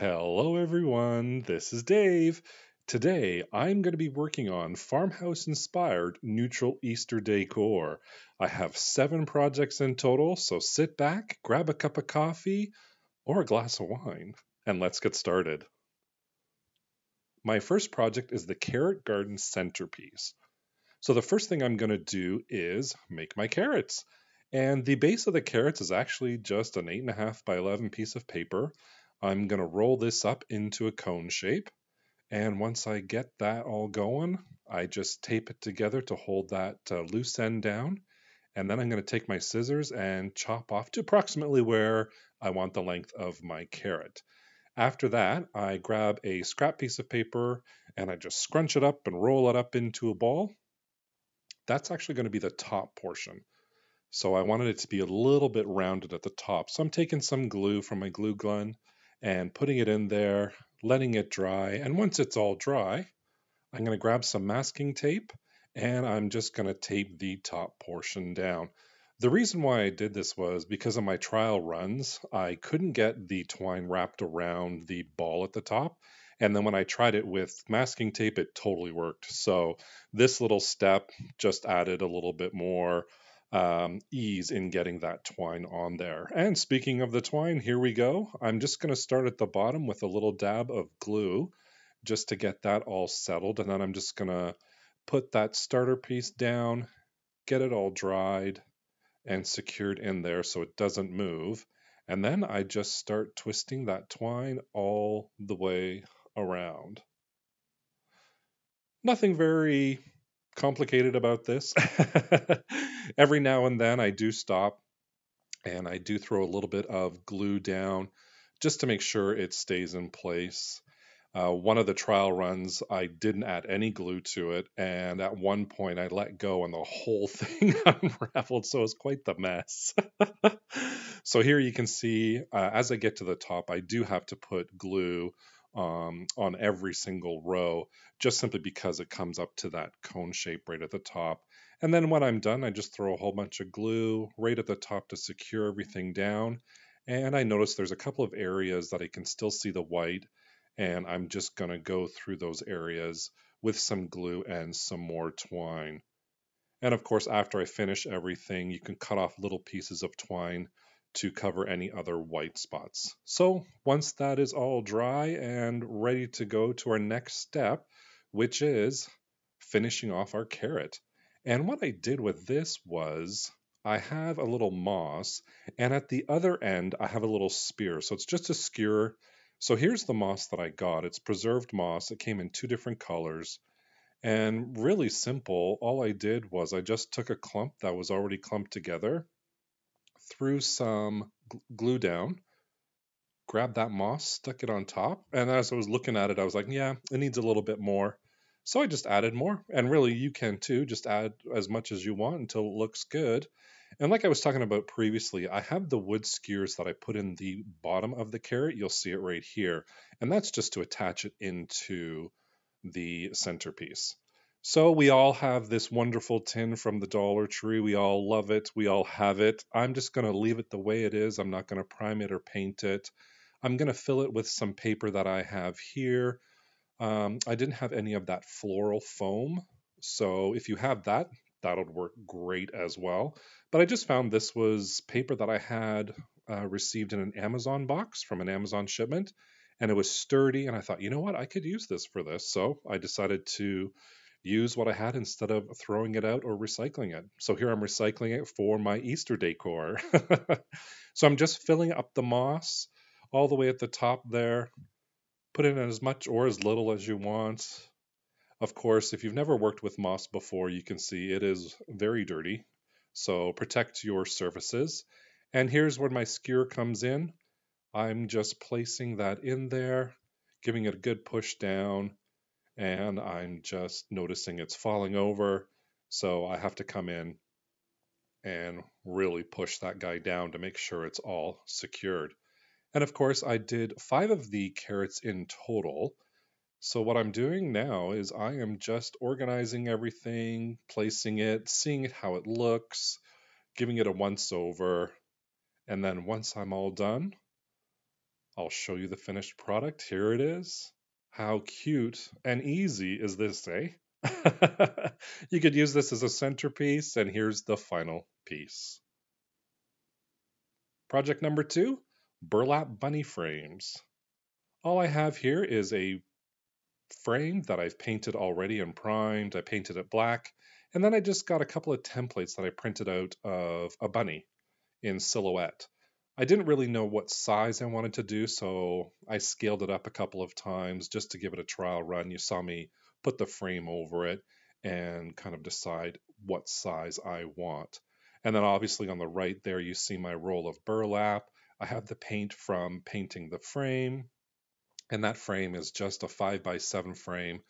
Hello, everyone. This is Dave. Today, I'm going to be working on farmhouse inspired neutral Easter decor. I have 7 projects in total, so sit back, grab a cup of coffee or a glass of wine, and let's get started. My first project is the carrot garden centerpiece. So, the first thing I'm going to do is make my carrots. And the base of the carrots is actually just an 8.5 by 11 piece of paper. I'm going to roll this up into a cone shape. And once I get that all going, I just tape it together to hold that loose end down. And then I'm going to take my scissors and chop off to approximately where I want the length of my carrot. After that, I grab a scrap piece of paper and I just scrunch it up and roll it up into a ball. That's actually going to be the top portion. So I wanted it to be a little bit rounded at the top. So I'm taking some glue from my glue gun and putting it in there, letting it dry. And once it's all dry, I'm going to grab some masking tape and I'm just going to tape the top portion down. The reason why I did this was because of my trial runs, I couldn't get the twine wrapped around the ball at the top. And then when I tried it with masking tape, it totally worked. So this little step just added a little bit more ease in getting that twine on there. And speaking of the twine, here we go. I'm just going to start at the bottom with a little dab of glue just to get that all settled. And then I'm just going to put that starter piece down, get it all dried and secured in there so it doesn't move. And then I just start twisting that twine all the way around. Nothing very complicated about this. Every now and then I do stop and I do throw a little bit of glue down just to make sure it stays in place. One of the trial runs, I didn't add any glue to it, and at one point I let go and the whole thing unraveled, so it's quite the mess. So here you can see, as I get to the top, I do have to put glue on every single row, just simply because it comes up to that cone shape right at the top. And then when I'm done, I just throw a whole bunch of glue right at the top to secure everything down. And I notice there's a couple of areas that I can still see the white, and I'm just going to go through those areas with some glue and some more twine. And of course, after I finish everything, you can cut off little pieces of twine to cover any other white spots. So once that is all dry and ready to go to our next step, which is finishing off our carrot. And what I did with this was I have a little moss, and at the other end, I have a little spear. So it's just a skewer. So here's the moss that I got. It's preserved moss. It came in 2 different colors. And really simple, all I did was I just took a clump that was already clumped together, threw some glue down, grabbed that moss, stuck it on top, and as I was looking at it, I was like, yeah, it needs a little bit more. So I just added more, and really you can too, just add as much as you want until it looks good. And like I was talking about previously, I have the wood skewers that I put in the bottom of the carrot. You'll see it right here. And that's just to attach it into the centerpiece. So we all have this wonderful tin from the Dollar Tree. We all love it. We all have it. I'm just going to leave it the way it is. I'm not going to prime it or paint it. I'm going to fill it with some paper that I have here. I didn't have any of that floral foam. So if you have that, that'll work great as well. But I just found this was paper that I had received in an Amazon box from an Amazon shipment. And it was sturdy. And I thought, you know what? I could use this for this. So I decided to use what I had instead of throwing it out or recycling it. So here I'm recycling it for my Easter decor. So I'm just filling up the moss all the way at the top there. Put in as much or as little as you want. Of course, if you've never worked with moss before, you can see it is very dirty. So protect your surfaces. And here's where my skewer comes in. I'm just placing that in there, giving it a good push down, and I'm just noticing it's falling over. So I have to come in and really push that guy down to make sure it's all secured. And of course, I did 5 of the carrots in total. So what I'm doing now is I am just organizing everything, placing it, seeing how it looks, giving it a once over. And then once I'm all done, I'll show you the finished product. Here it is. How cute and easy is this, eh? You could use this as a centerpiece, and here's the final piece. Project number 2, burlap bunny frames. All I have here is a frame that I've painted already and primed. I painted it black, and then I just got a couple of templates that I printed out of a bunny in silhouette. I didn't really know what size I wanted to do, so I scaled it up a couple of times just to give it a trial run. You saw me put the frame over it and kind of decide what size I want. And then obviously on the right there, you see my roll of burlap. I have the paint from painting the frame, and that frame is just a 5x7 frame.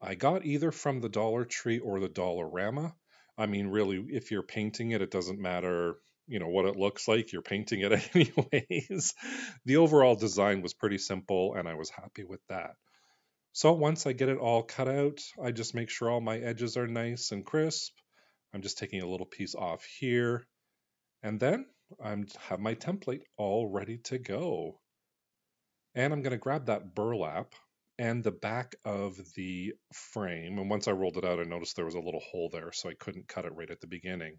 I got either from the Dollar Tree or the Dollarama. I mean, really, if you're painting it, it doesn't matter, what it looks like. You're painting it anyways. The overall design was pretty simple, and I was happy with that. So once I get it all cut out, I just make sure all my edges are nice and crisp. I'm just taking a little piece off here, and then I have my template all ready to go. And I'm going to grab that burlap and the back of the frame. And once I rolled it out, I noticed there was a little hole there, so I couldn't cut it right at the beginning.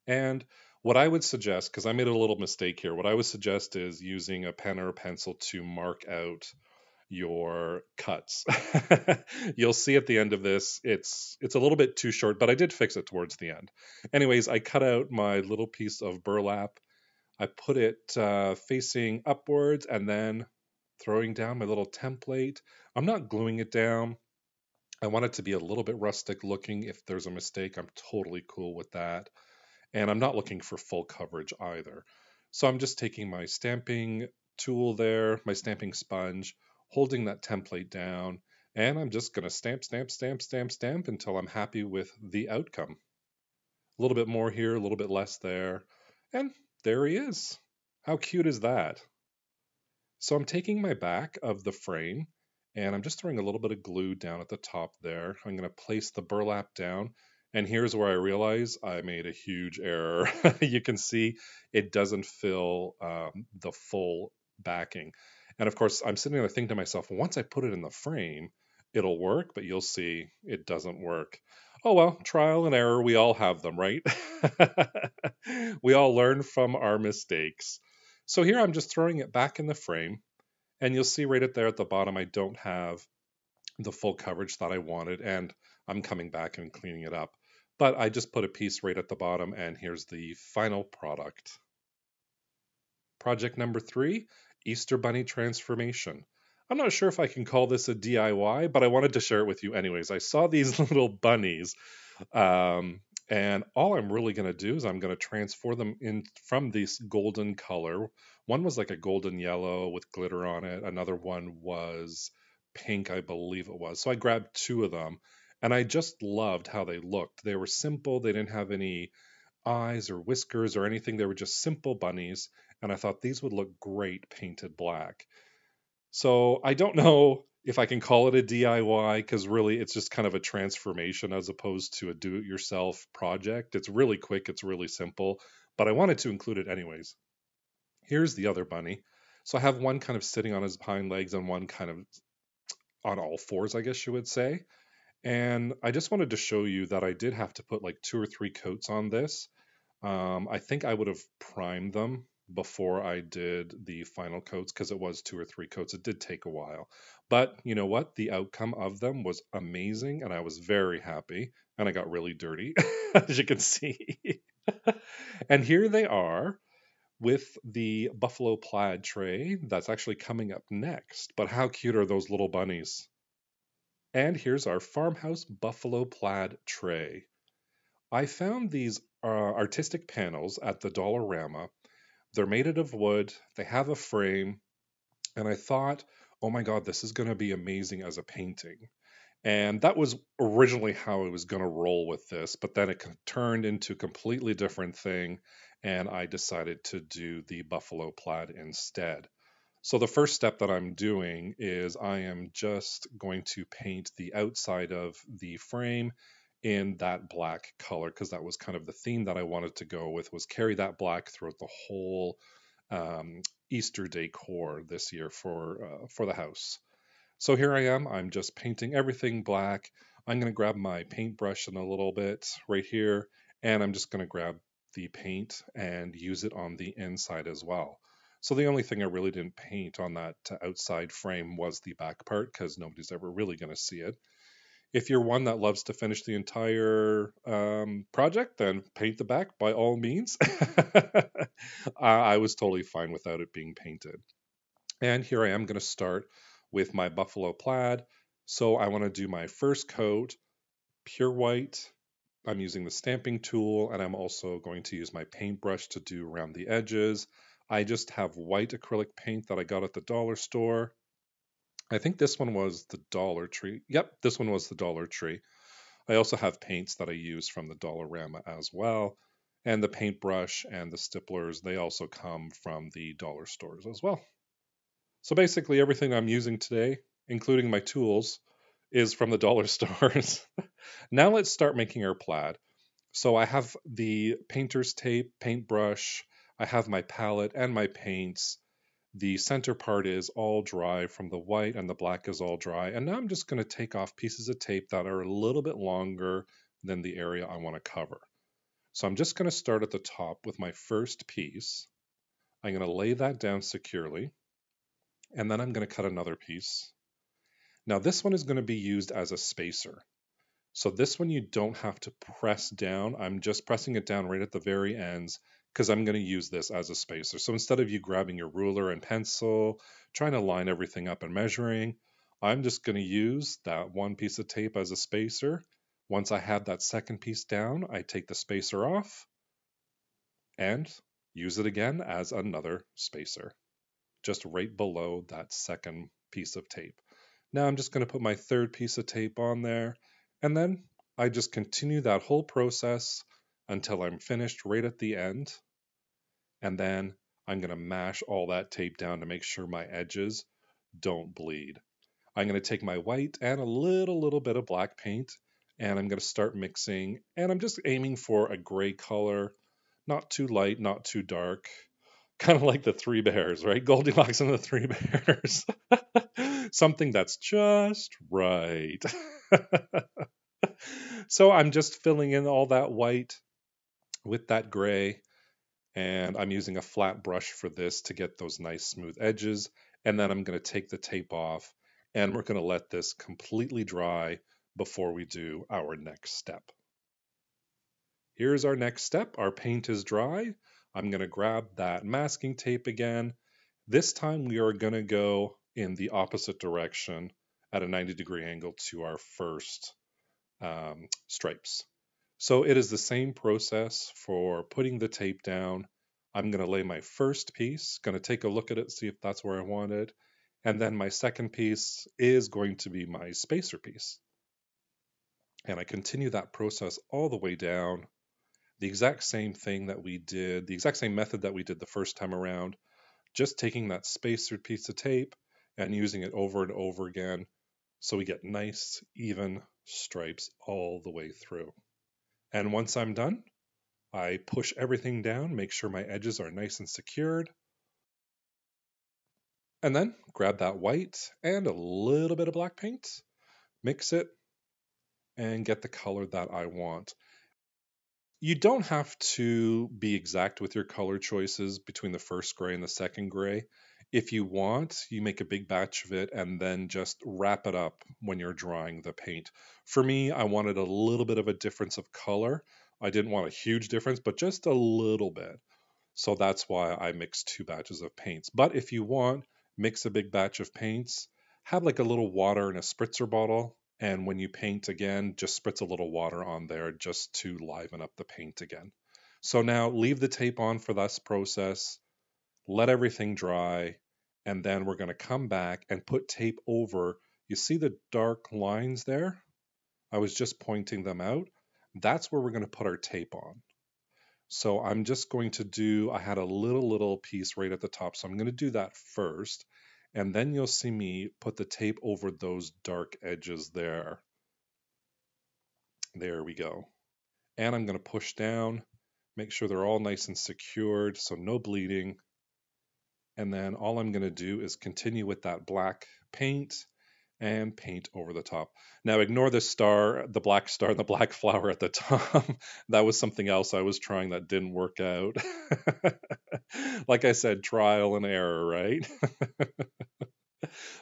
And what I would suggest, because I made a little mistake here, what I would suggest is using a pen or a pencil to mark out your cuts. You'll see at the end of this, it's a little bit too short, but I did fix it towards the end. Anyways, I cut out my little piece of burlap. I put it facing upwards, and then throwing down my little template. I'm not gluing it down. I want it to be a little bit rustic looking. If there's a mistake, I'm totally cool with that. And I'm not looking for full coverage either. So I'm just taking my stamping tool there, my stamping sponge, holding that template down, and I'm just going to stamp, stamp, stamp, stamp, stamp until I'm happy with the outcome. A little bit more here, a little bit less there. And there he is. How cute is that? So I'm taking my back of the frame and I'm just throwing a little bit of glue down at the top there. I'm going to place the burlap down. And here's where I realize I made a huge error. You can see it doesn't fill the full backing. And of course, I'm sitting there thinking to myself, once I put it in the frame, it'll work, but you'll see it doesn't work. Oh well, trial and error, we all have them, right? We all learn from our mistakes. So here I'm just throwing it back in the frame, and you'll see right there at the bottom, I don't have the full coverage that I wanted, and I'm coming back and cleaning it up. But I just put a piece right at the bottom, and here's the final product. Project number 3, Easter Bunny Transformation. I'm not sure if I can call this a DIY, but I wanted to share it with you anyways. I saw these little bunnies, and all I'm really going to do is I'm going to transform them in from this golden color. One was like a golden yellow with glitter on it. Another one was pink, I believe it was. So I grabbed 2 of them, and I just loved how they looked. They were simple. They didn't have any eyes or whiskers or anything. They were just simple bunnies, and I thought these would look great painted black. So I don't know if I can call it a DIY, because really it's just kind of a transformation as opposed to a do-it-yourself project. It's really quick, it's really simple, but I wanted to include it anyways. Here's the other bunny. So I have one kind of sitting on his hind legs and one kind of on all fours, I guess you would say. And I just wanted to show you that I did have to put like 2 or 3 coats on this. I think I would have primed them before I did the final coats, because it was 2 or 3 coats. It did take a while. But you know what? The outcome of them was amazing, and I was very happy. And I got really dirty, as you can see. And here they are with the buffalo plaid tray that's actually coming up next. But how cute are those little bunnies? And here's our farmhouse buffalo plaid tray. I found these artistic panels at the Dollarama. They're made out of wood, they have a frame, and I thought, oh my God, this is going to be amazing as a painting. And that was originally how I was going to roll with this, but then it turned into a completely different thing, and I decided to do the buffalo plaid instead. So the first step that I'm doing is I am just going to paint the outside of the frame in that black color, because that was kind of the theme that I wanted to go with, was carry that black throughout the whole Easter decor this year for the house. So here I am. I'm just painting everything black. I'm going to grab my paintbrush in a little bit right here, and I'm just going to grab the paint and use it on the inside as well. So the only thing I really didn't paint on that outside frame was the back part because nobody's ever really going to see it. If you're one that loves to finish the entire project, then paint the back by all means. I was totally fine without it being painted. And here I am going to start with my buffalo plaid. So I want to do my first coat, pure white. I'm using the stamping tool, and I'm also going to use my paintbrush to do around the edges. I just have white acrylic paint that I got at the dollar store. I think this one was the Dollar Tree. Yep, this one was the Dollar Tree. I also have paints that I use from the Dollarama as well. And the paintbrush and the stipplers, they also come from the dollar stores as well. So basically, everything I'm using today, including my tools, is from the dollar stores. Now let's start making our plaid. So I have the painter's tape, paintbrush, I have my palette and my paints. The center part is all dry from the white and the black is all dry. And now I'm just going to take off pieces of tape that are a little bit longer than the area I want to cover. So I'm just going to start at the top with my first piece. I'm going to lay that down securely. And then I'm going to cut another piece. Now this one is going to be used as a spacer. So this one you don't have to press down. I'm just pressing it down right at the very ends because I'm going to use this as a spacer. So instead of you grabbing your ruler and pencil, trying to line everything up and measuring, I'm just going to use that one piece of tape as a spacer. Once I have that second piece down, I take the spacer off and use it again as another spacer, just right below that second piece of tape. Now I'm just going to put my third piece of tape on there, and then I just continue that whole process until I'm finished right at the end. And then I'm going to mash all that tape down to make sure my edges don't bleed. I'm going to take my white and a little bit of black paint, and I'm going to start mixing, and I'm just aiming for a gray color, not too light, not too dark. Kind of like the Three Bears, right? Goldilocks and the Three Bears. Something that's just right. So I'm just filling in all that white with that gray, and I'm using a flat brush for this to get those nice smooth edges. And then I'm going to take the tape off, and we're going to let this completely dry before we do our next step. Here's our next step. Our paint is dry. I'm going to grab that masking tape again. This time we are going to go in the opposite direction at a 90-degree angle to our first stripes. So it is the same process for putting the tape down. I'm going to lay my first piece, going to take a look at it, see if that's where I want it. And then my second piece is going to be my spacer piece. And I continue that process all the way down. The exact same thing that we did, the exact same method that we did the first time around, just taking that spacer piece of tape and using it over and over again so we get nice, even stripes all the way through. And once I'm done, I push everything down, make sure my edges are nice and secured, and then grab that white and a little bit of black paint, mix it, and get the color that I want. You don't have to be exact with your color choices between the first gray and the second gray. If you want, you make a big batch of it and then just wrap it up when you're drying the paint. For me, I wanted a little bit of a difference of color. I didn't want a huge difference, but just a little bit. So that's why I mixed two batches of paints. But if you want, mix a big batch of paints, have like a little water in a spritzer bottle, and when you paint again, just spritz a little water on there just to liven up the paint again. So now leave the tape on for this process, let everything dry, and then we're going to come back and put tape over. You see the dark lines there? I was just pointing them out. That's where we're going to put our tape on. So I'm just going to do, I had a little piece right at the top, so I'm going to do that first. And then you'll see me put the tape over those dark edges there. There we go. And I'm going to push down, make sure they're all nice and secured, so no bleeding. And then all I'm going to do is continue with that black paint and paint over the top. Now ignore the star, the black black flower at the top. That was something else I was trying that didn't work out. Like I said, trial and error, right?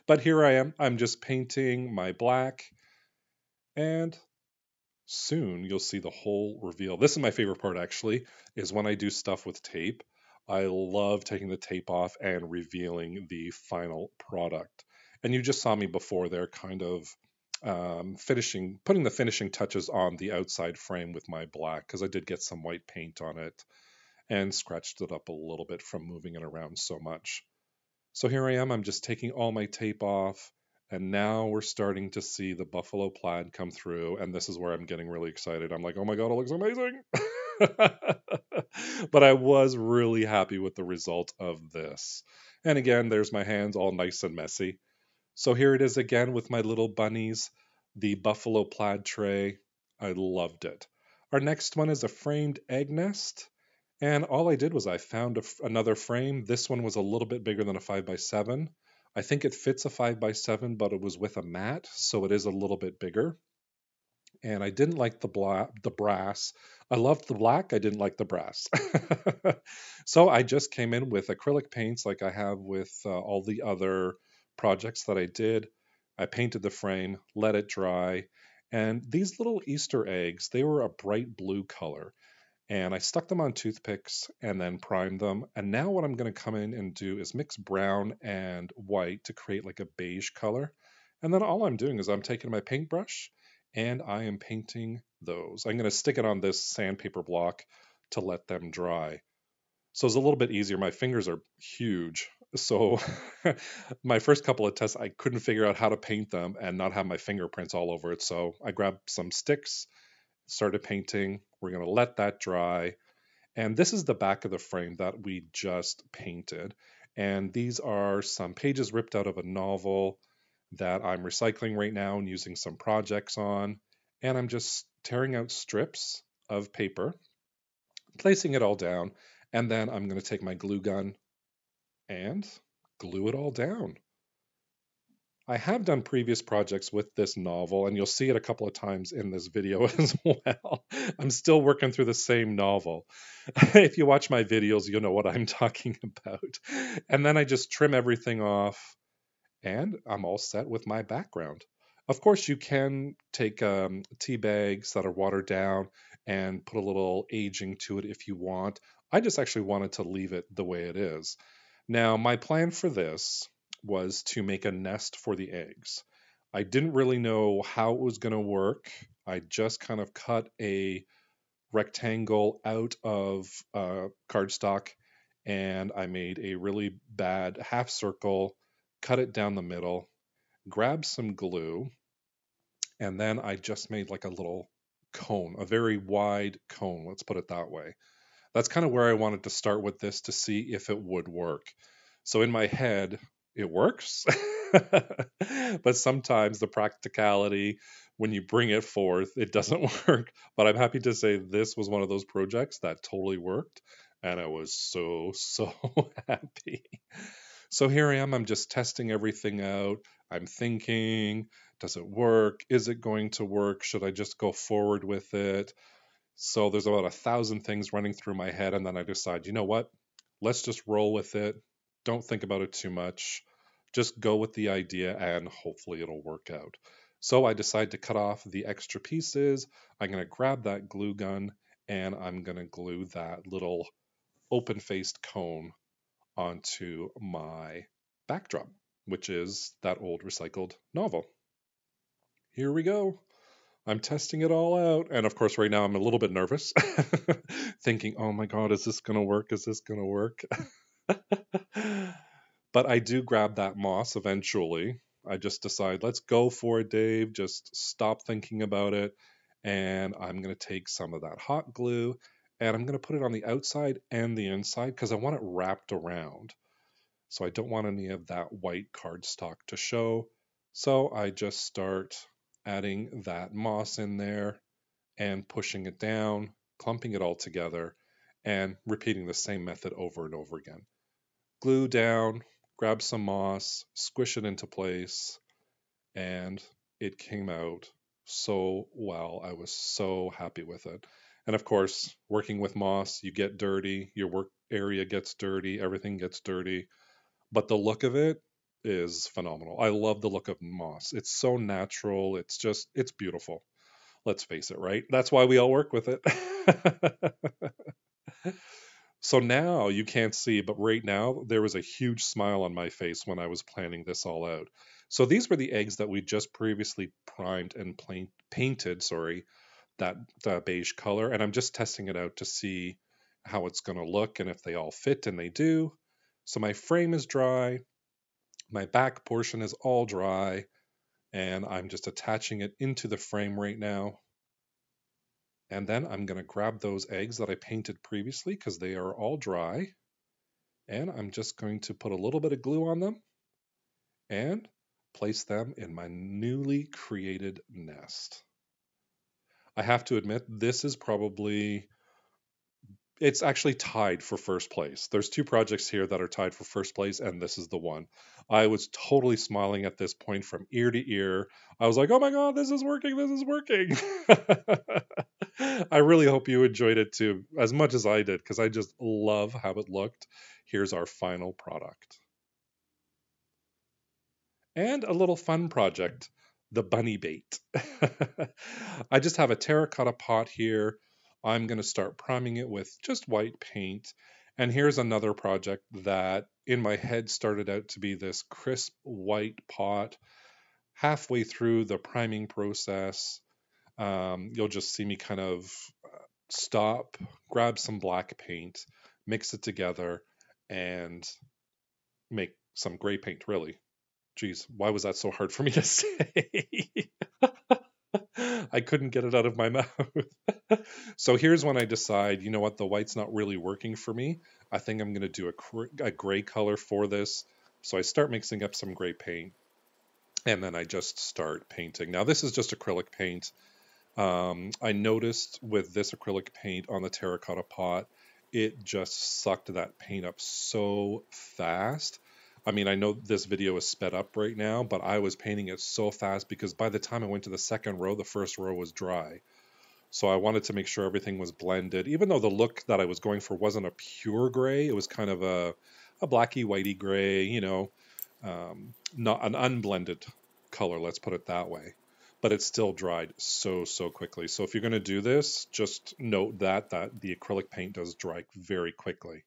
But here I am. I'm just painting my black, and soon you'll see the whole reveal. This is my favorite part, actually, is when I do stuff with tape. I love taking the tape off and revealing the final product. And you just saw me before there, kind of putting the finishing touches on the outside frame with my black, because I did get some white paint on it and scratched it up a little bit from moving it around so much. So here I am, I'm just taking all my tape off, and now we're starting to see the buffalo plaid come through, and this is where I'm getting really excited. I'm like, oh my god, it looks amazing. But I was really happy with the result of this. And again, there's my hands all nice and messy. So here it is again with my little bunnies, the buffalo plaid tray. I loved it. Our next one is a framed egg nest. And all I did was I found another frame. This one was a little bit bigger than a 5x7. I think it fits a 5x7, but it was with a mat, so it is a little bit bigger. And I didn't like the brass. I loved the black. I didn't like the brass. So I just came in with acrylic paints like I have with all the other projects that I did. I painted the frame, let it dry. And these little Easter eggs, they were a bright blue color. And I stuck them on toothpicks and then primed them. And now what I'm going to come in and do is mix brown and white to create like a beige color. And then all I'm doing is I'm taking my paintbrush and I am painting those. I'm going to stick it on this sandpaper block to let them dry. So it's a little bit easier. My fingers are huge. So my first couple of tests, I couldn't figure out how to paint them and not have my fingerprints all over it. So I grabbed some sticks, started painting. We're going to let that dry. And this is the back of the frame that we just painted. And these are some pages ripped out of a novel that I'm recycling right now and using some projects on. And I'm just tearing out strips of paper, placing it all down. And then I'm going to take my glue gun and glue it all down. I have done previous projects with this novel, and you'll see it a couple of times in this video as well. I'm still working through the same novel. If you watch my videos, you'll know what I'm talking about. And then I just trim everything off, and I'm all set with my background. Of course, you can take tea bags that are watered down and put a little aging to it if you want. I just actually wanted to leave it the way it is. Now, my plan for this was to make a nest for the eggs. I didn't really know how it was going to work. I just kind of cut a rectangle out of cardstock, and I made a really bad half circle, cut it down the middle, grabbed some glue, and then I just made like a little cone, a very wide cone, let's put it that way. That's kind of where I wanted to start with this to see if it would work. So in my head, it works. But sometimes the practicality, when you bring it forth, it doesn't work. But I'm happy to say this was one of those projects that totally worked. And I was so happy. So here I am. I'm just testing everything out. I'm thinking, does it work? Is it going to work? Should I just go forward with it? So there's about 1,000 things running through my head, and then I decide, you know what? Let's just roll with it. Don't think about it too much. Just go with the idea, and hopefully it'll work out. So I decide to cut off the extra pieces. I'm going to grab that glue gun, and I'm going to glue that little open-faced cone onto my backdrop, which is that old recycled novel. Here we go. I'm testing it all out. And of course, right now I'm a little bit nervous, thinking, oh my God, is this going to work? Is this going to work? But I do grab that moss eventually. I just decide, let's go for it, Dave. Just stop thinking about it. And I'm going to take some of that hot glue and I'm going to put it on the outside and the inside because I want it wrapped around. So I don't want any of that white cardstock to show. So I just start adding that moss in there and pushing it down, clumping it all together, and repeating the same method over and over again. glue down, grab some moss, squish it into place, and it came out so well. I was so happy with it. And of course, working with moss, you get dirty, your work area gets dirty, everything gets dirty, but the look of it is phenomenal. I love the look of moss. It's so natural. It's beautiful. Let's face it, right? That's why we all work with it. So now you can't see, but right now there was a huge smile on my face when I was planning this all out. So these were the eggs that we just previously primed and painted, sorry, that beige color. And I'm just testing it out to see how it's going to look and if they all fit, and they do. So my frame is dry. My back portion is all dry, and I'm just attaching it into the frame right now. And then I'm going to grab those eggs that I painted previously because they are all dry. And I'm just going to put a little bit of glue on them and place them in my newly created nest. I have to admit, this is probably, it's actually tied for first place. There's two projects here that are tied for first place, and this is the one. I was totally smiling at this point from ear to ear. I was like, oh my God, this is working, this is working. I really hope you enjoyed it too, as much as I did, because I just love how it looked. Here's our final product. And a little fun project, the bunny bait. I just have a terracotta pot here. I'm going to start priming it with just white paint. And here's another project that in my head started out to be this crisp white pot. Halfway through the priming process, you'll just see me kind of stop, grab some black paint, mix it together, and make some gray paint, really. Geez, why was that so hard for me to say? I couldn't get it out of my mouth. So here's when I decide, you know what, the white's not really working for me. I think I'm going to do a gray color for this. So I start mixing up some gray paint, and then I just start painting. Now this is just acrylic paint. I noticed with this acrylic paint on the terracotta pot, it just sucked that paint up so fast. I mean, I know this video is sped up right now, but I was painting it so fast because by the time I went to the second row, the first row was dry. So I wanted to make sure everything was blended, even though the look that I was going for wasn't a pure gray. It was kind of a blacky, whitey gray, not an unblended color, let's put it that way. But it still dried so quickly. So if you're going to do this, just note that the acrylic paint does dry very quickly.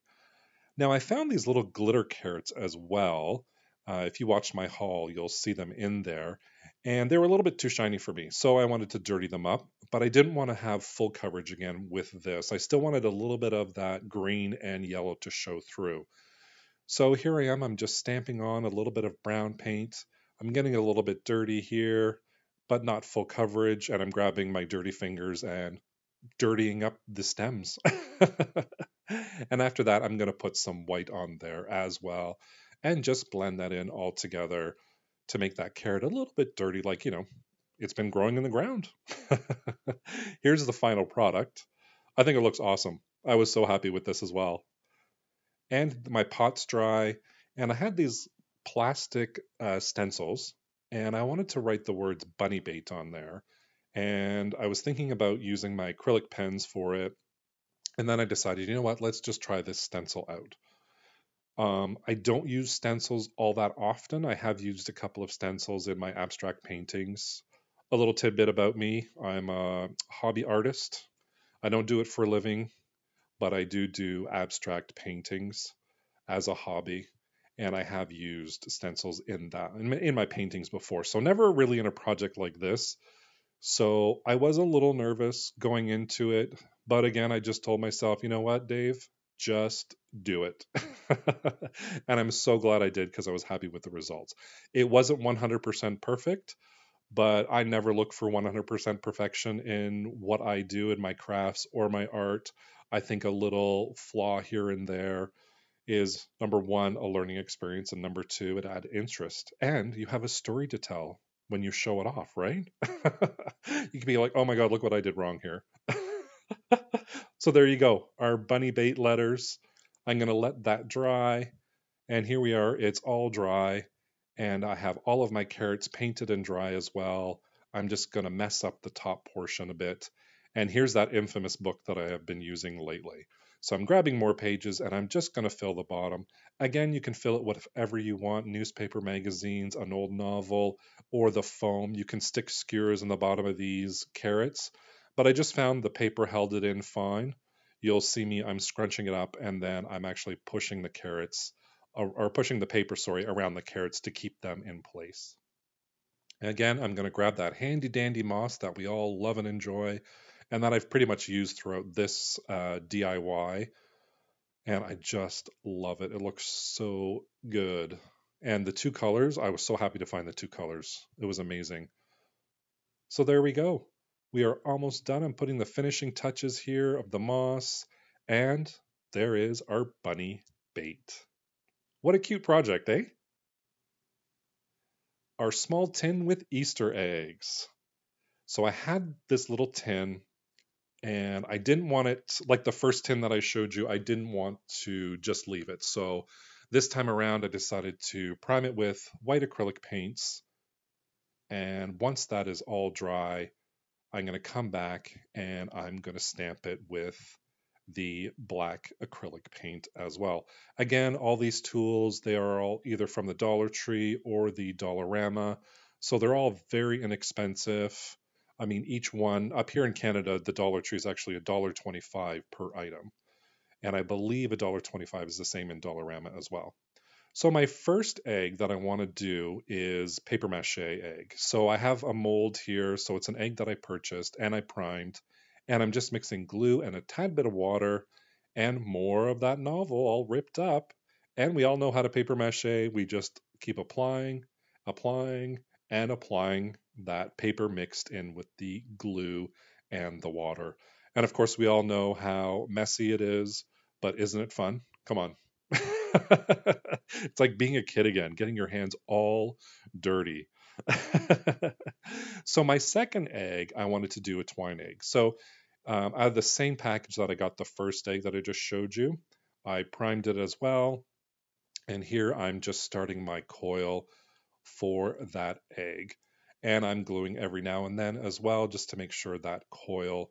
Now I found these little glitter carrots as well. If you watch my haul, you'll see them in there. And they were a little bit too shiny for me, so I wanted to dirty them up. But I didn't want to have full coverage again with this. I still wanted a little bit of that green and yellow to show through. So here I am, I'm just stamping on a little bit of brown paint. I'm getting a little bit dirty here, but not full coverage. And I'm grabbing my dirty fingers and dirtying up the stems. And after that, I'm going to put some white on there as well and just blend that in all together to make that carrot a little bit dirty, like, it's been growing in the ground. Here's the final product. I think it looks awesome. I was so happy with this as well. And my pot's dry, and I had these plastic stencils, and I wanted to write the words bunny bait on there. And I was thinking about using my acrylic pens for it. And then I decided, you know what, let's just try this stencil out. I don't use stencils all that often. I have used a couple of stencils in my abstract paintings. A little tidbit about me, I'm a hobby artist. I don't do it for a living, but I do abstract paintings as a hobby. And I have used stencils in my paintings before. So never really in a project like this. So I was a little nervous going into it, but again, I just told myself, you know what, Dave, just do it. And I'm so glad I did because I was happy with the results. It wasn't 100% perfect, but I never look for 100% perfection in what I do in my crafts or my art. I think a little flaw here and there is, number one, a learning experience, and number two, it adds interest. And you have a story to tell when you show it off, right? You can be like, oh my God, look what I did wrong here. So there you go, our bunny bait letters. I'm going to let that dry, And here we are, it's all dry, and I have all of my carrots painted and dry as well. I'm just going to mess up the top portion a bit. And here's that infamous book that I have been using lately. So I'm grabbing more pages and I'm just going to fill the bottom. Again, you can fill it whatever you want, newspaper, magazines, an old novel, or the foam. You can stick skewers in the bottom of these carrots, but I just found the paper held it in fine. You'll see me, I'm scrunching it up and then I'm actually pushing the carrots or pushing the paper, sorry, around the carrots to keep them in place. And again, I'm going to grab that handy dandy moss that we all love and enjoy and that I've pretty much used throughout this DIY. And I just love it. It looks so good. And the two colors, I was so happy to find the two colors. It was amazing. So there we go. We are almost done. I'm putting the finishing touches here of the moss. And there is our bunny bait. What a cute project, eh? Our small tin with Easter eggs. So I had this little tin and I didn't want it like the first tin that I showed you. I didn't want to just leave it. So this time around, I decided to prime it with white acrylic paints. And once that is all dry, I'm going to come back and I'm going to stamp it with the black acrylic paint as well. Again, all these tools, they are all either from the Dollar Tree or the Dollarama. So they're all very inexpensive. I mean, each one up here in Canada, the Dollar Tree is actually $1.25 per item. And I believe $1.25 is the same in Dollarama as well. So my first egg that I want to do is paper mache egg. So I have a mold here. So it's an egg that I purchased and I primed. And I'm just mixing glue and a tad bit of water and more of that novel all ripped up. And we all know how to paper mache. We just keep applying, applying, and applying that paper mixed in with the glue and the water. And of course, we all know how messy it is, but isn't it fun? Come on. It's like being a kid again, getting your hands all dirty. So my second egg, I wanted to do a twine egg. So out of the same package that I got the first egg that I just showed you, I primed it as well. And here I'm just starting my coil for that egg. And I'm gluing every now and then as well, just to make sure that coil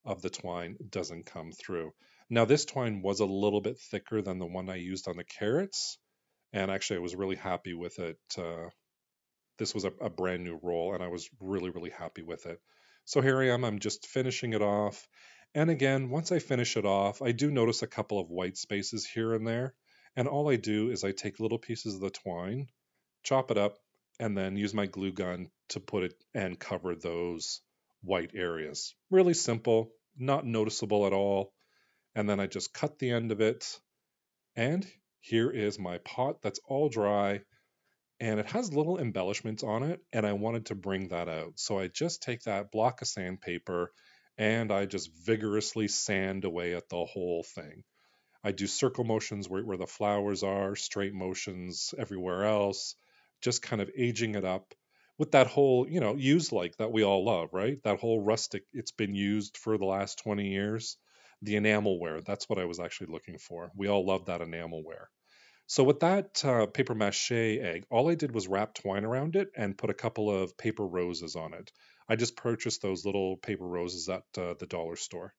of the twine doesn't come through. Now, this twine was a little bit thicker than the one I used on the carrots, and actually I was really happy with it. This was a brand new roll, and I was really, really happy with it. So here I am, I'm just finishing it off. And again, once I finish it off, I do notice a couple of white spaces here and there. And all I do is I take little pieces of the twine, chop it up, and then use my glue gun to put it and cover those white areas. Really simple, not noticeable at all. And then I just cut the end of it. And here is my pot that's all dry. And it has little embellishments on it. And I wanted to bring that out. So I just take that block of sandpaper and I just vigorously sand away at the whole thing. I do circle motions where the flowers are, straight motions everywhere else, just kind of aging it up with that whole, use like that we all love, right? That whole rustic, it's been used for the last 20 years. The enamelware, that's what I was actually looking for. We all love that enamelware. So with that paper mache egg, all I did was wrap twine around it and put a couple of paper roses on it. I just purchased those little paper roses at the dollar store.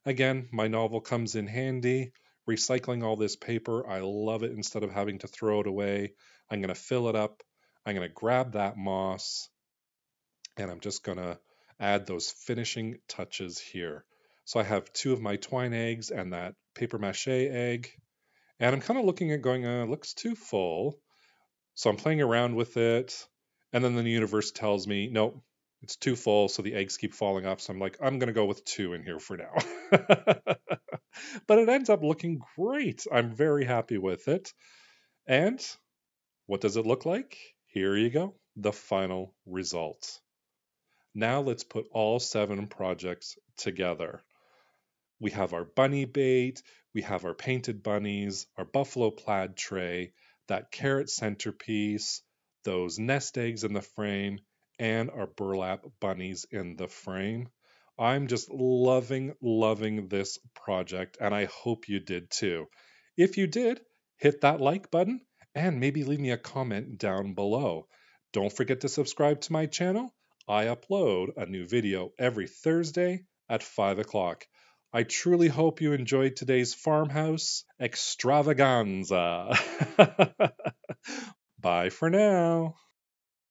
Again, my novel comes in handy. Recycling all this paper, I love it. Instead of having to throw it away, I'm going to fill it up. I'm going to grab that moss and I'm just going to add those finishing touches here. So I have two of my twine eggs and that paper mache egg. And I'm kind of looking at going, looks too full. So I'm playing around with it. And then the universe tells me, nope, it's too full. So the eggs keep falling off. So I'm like, I'm going to go with two in here for now. But it ends up looking great. I'm very happy with it. And what does it look like? Here you go, the final result. Now let's put all 7 projects together. We have our bunny bait, we have our painted bunnies, our buffalo plaid tray, that carrot centerpiece, those nest eggs in the frame, and our burlap bunnies in the frame. I'm just loving this project, and I hope you did too. If you did, hit that like button and maybe leave me a comment down below. Don't forget to subscribe to my channel. I upload a new video every Thursday at 5 o'clock. I truly hope you enjoyed today's farmhouse extravaganza. Bye for now.